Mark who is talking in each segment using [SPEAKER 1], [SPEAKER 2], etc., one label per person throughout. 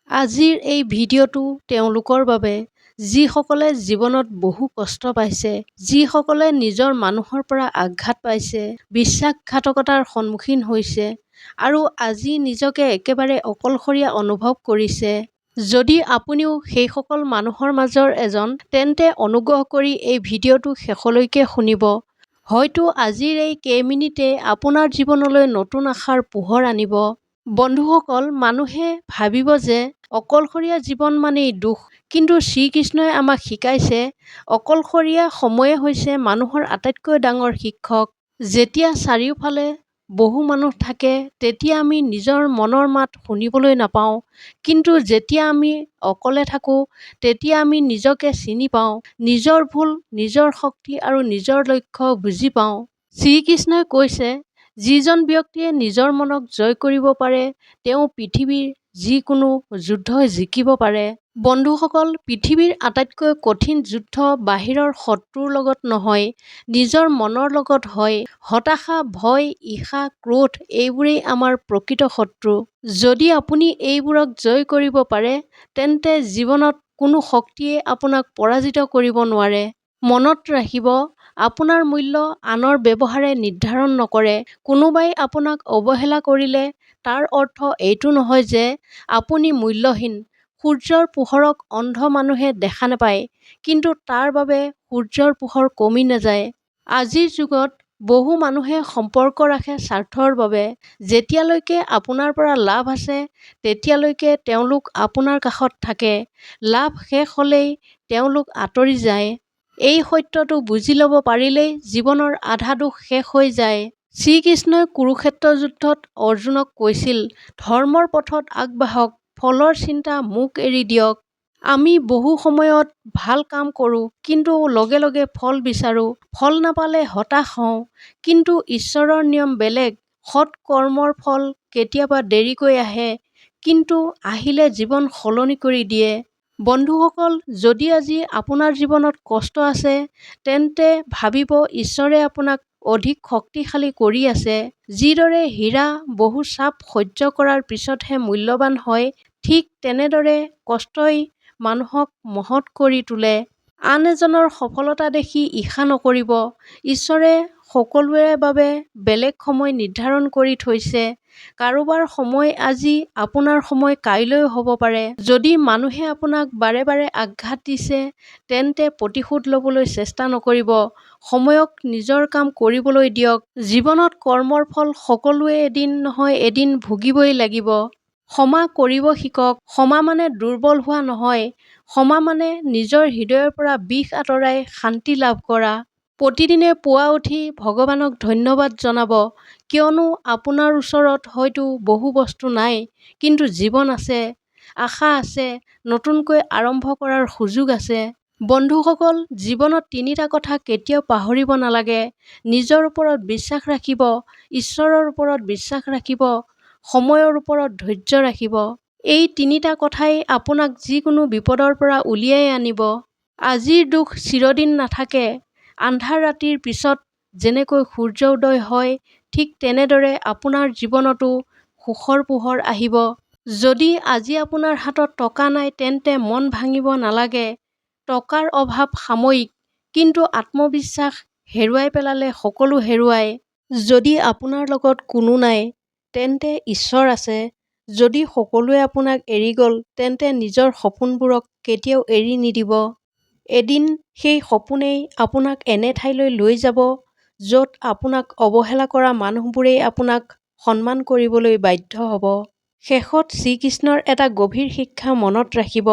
[SPEAKER 1] আজিৰ এই ভিডিঅ'টো তেওঁলোকৰ বাবে যিসকলে জীৱনত বহু কষ্ট পাইছে, যিসকলে নিজৰ মানুহৰ পৰা আঘাত পাইছে, বিশ্বাসঘাতকতাৰ সন্মুখীন হৈছে আৰু আজি নিজকে একেবাৰে অকলশৰীয়া অনুভৱ কৰিছে। যদি আপুনিও সেইসকল মানুহৰ মাজৰ এজন, তেন্তে অনুগ্ৰহ কৰি এই ভিডিঅ'টো শেষলৈকে শুনিব। হয়তো আজিৰ এই কেইমিনিটে আপোনাৰ জীৱনলৈ নতুন আশাৰ পোহৰ আনিব। বন্ধুসকল, মানুহে ভাবিব যে অকলশৰীয়া জীৱন মানেই দুখ, কিন্তু শ্ৰীকৃষ্ণই আমাক শিকাইছে অকলশৰীয়া সময়ে হৈছে মানুহৰ আটাইতকৈ ডাঙৰ শিক্ষক। যেতিয়া চাৰিওফালে বহু মানুহ থাকে তেতিয়া আমি নিজৰ মনৰ মাত শুনিবলৈ নাপাওঁ, কিন্তু যেতিয়া আমি অকলে থাকোঁ তেতিয়া আমি নিজকে চিনি পাওঁ, নিজৰ ভুল, নিজৰ শক্তি আৰু নিজৰ লক্ষ্য বুজি পাওঁ। শ্ৰীকৃষ্ণই কৈছে, যিজন ব্যক্তিয়ে নিজৰ মনক জয় কৰিব পাৰে তেওঁ পৃথিৱীৰ যিকোনো যুদ্ধ জিকিব পাৰে। বন্ধুসকল, পৃথিৱীৰ আটাইতকৈ কঠিন যুদ্ধ বাহিৰৰ শত্ৰুৰ লগত নহয়, নিজৰ মনৰ লগত হয়। হতাশা, ভয়, ঈৰ্ষা, ক্ৰোধ এইবোৰেই আমাৰ প্ৰকৃত শত্ৰু। যদি আপুনি এইবোৰক জয় কৰিব পাৰে, তেন্তে জীৱনত কোনো শক্তিয়ে আপোনাক পৰাজিত কৰিব নোৱাৰে। মনত ৰাখিব, আপোনাৰ মূল্য আনৰ ব্যৱহাৰে নিৰ্ধাৰণ নকৰে। কোনোবাই আপোনাক অৱহেলা কৰিলে তাৰ অৰ্থ এইটো নহয় যে আপুনি মূল্যহীন। সূৰ্যৰ পোহৰক অন্ধ মানুহে দেখা নাপায়, কিন্তু তাৰ বাবে সূৰ্যৰ পোহৰ কমি নাযায়। আজিৰ যুগত বহু মানুহে সম্পৰ্ক ৰাখে স্বাৰ্থৰ বাবে। যেতিয়ালৈকে আপোনাৰ পৰা লাভ আছে তেতিয়ালৈকে তেওঁলোক আপোনাৰ কাষত থাকে। লাভ শেষ হ'লেই তেওঁলোক আঁতৰি যায়। এই সত্যটো বুজি ল'ব পাৰিলেই জীৱনৰ আধা দুখ শেষ হৈ যায়। শ্ৰীকৃষ্ণই কুৰুক্ষেত্ৰ যুদ্ধত অৰ্জুনক কৈছিল, ধৰ্মৰ পথত আগবাঢ়ক, ফলৰ চিন্তা মোক এৰি দিয়ক। আমি বহু সময়ত ভাল কাম কৰোঁ, কিন্তু লগে লগে ফল বিচাৰোঁ। ফল নাপালে হতাশ হওঁ, কিন্তু ঈশ্বৰৰ নিয়ম বেলেগ। সৎ কৰ্মৰ ফল কেতিয়াবা দেৰিকৈ আহে, কিন্তু আহিলে জীৱন সলনি কৰি দিয়ে। বন্ধুসকল, যদি আজি আপোনাৰ জীৱনত কষ্ট আছে, তেন্তে ভাবিব ঈশ্বৰে আপোনাক অধিক শক্তিশালী কৰি আছে। যিদৰে হীৰা বহু চাপ সহ্য কৰাৰ পিছতহে মূল্যৱান হয়, ঠিক তেনেদৰে কষ্টই মানুহক মহৎ কৰি তোলে। আন এজনৰ সফলতা দেখি ঈৰ্ষা নকৰিব। ঈশ্বৰে সকলোৰে বাবে বেলেগ সময় নিৰ্ধাৰণ কৰি থৈছে। কাৰোবাৰ সময় আজি, আপোনাৰ সময় কাইলৈ হ'ব পাৰে। যদি মানুহে আপোনাক বাৰে বাৰে আঘাত দিছে, তেন্তে প্ৰতিশোধ ল'বলৈ চেষ্টা নকৰিব। সময়ক নিজৰ কাম কৰিবলৈ দিয়ক। জীৱনত কৰ্মৰ ফল সকলোৱে এদিন নহয় এদিন ভুগিবই লাগিব। ক্ষমা কৰিব শিকক। ক্ষমা মানে দুৰ্বল হোৱা নহয়, ক্ষমা মানে নিজৰ হৃদয়ৰ পৰা বিষ আঁতৰাই শান্তি লাভ কৰা। প্ৰতিদিনে পুৱা উঠি ভগৱানক ধন্যবাদ জনাব, কিয়নো আপোনাৰ ওচৰত হয়তো বহু বস্তু নাই, কিন্তু জীৱন আছে, আশা আছে, নতুনকৈ আৰম্ভ কৰাৰ সুযোগ আছে। বন্ধুসকল, জীৱনত তিনিটা কথা কেতিয়াও পাহৰিব নালাগে। নিজৰ ওপৰত বিশ্বাস ৰাখিব, ঈশ্বৰৰ ওপৰত বিশ্বাস ৰাখিব, সময়ৰ ওপৰত ধৈৰ্য ৰাখিব। এই তিনিটা কথাই আপোনাক যিকোনো বিপদৰ পৰা উলিয়াই আনিব। আজিৰ দুখ চিৰদিন নাথাকে। আন্ধাৰ ৰাতিৰ পিছত যেনেকৈ সূৰ্য উদয় হয়, ঠিক তেনেদৰে আপোনাৰ জীৱনতো সুখৰ পোহৰ আহিব। যদি আজি আপোনাৰ হাতত টকা নাই, তেন্তে মন ভাঙিব নালাগে। টকাৰ অভাৱ সাময়িক, কিন্তু আত্মবিশ্বাস হেৰুৱাই পেলালে সকলো হেৰুৱায়। যদি আপোনাৰ লগত কোনো নাই, তেন্তে ঈশ্বৰ আছে। যদি সকলোৱে আপোনাক এৰি গ'ল, তেন্তে নিজৰ সপোনবোৰক কেতিয়াও এৰি নিদিব। এদিন সেই সপোনেই আপোনাক এনে ঠাইলৈ লৈ যাব, য'ত আপোনাক অৱহেলা কৰা মানুহবোৰেই আপোনাক সন্মান কৰিবলৈ বাধ্য হ'ব। শেষত শ্ৰীকৃষ্ণৰ এটা গভীৰ শিক্ষা মনত ৰাখিব,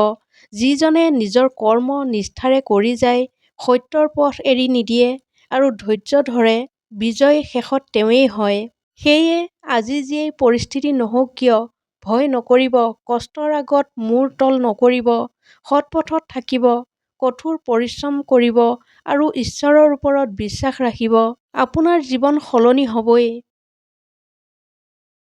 [SPEAKER 1] যিজনে নিজৰ কৰ্ম নিষ্ঠাৰে কৰি যায়, সত্যৰ পথ এৰি নিদিয়ে আৰু ধৈৰ্য ধৰে, বিজয় শেষত তেওঁৱেই হয়। সেয়ে আজি যিয়েই পৰিস্থিতি নহওক কিয়, ভয় নকৰিব, কষ্টৰ আগত মূৰ তল নকৰিব, সৎ পথত থাকিব, কঠোৰ পৰিশ্ৰম কৰিব আৰু ঈশ্বৰৰ ওপৰত বিশ্বাস ৰাখিব। আপোনাৰ জীৱন সলনি হ'বই।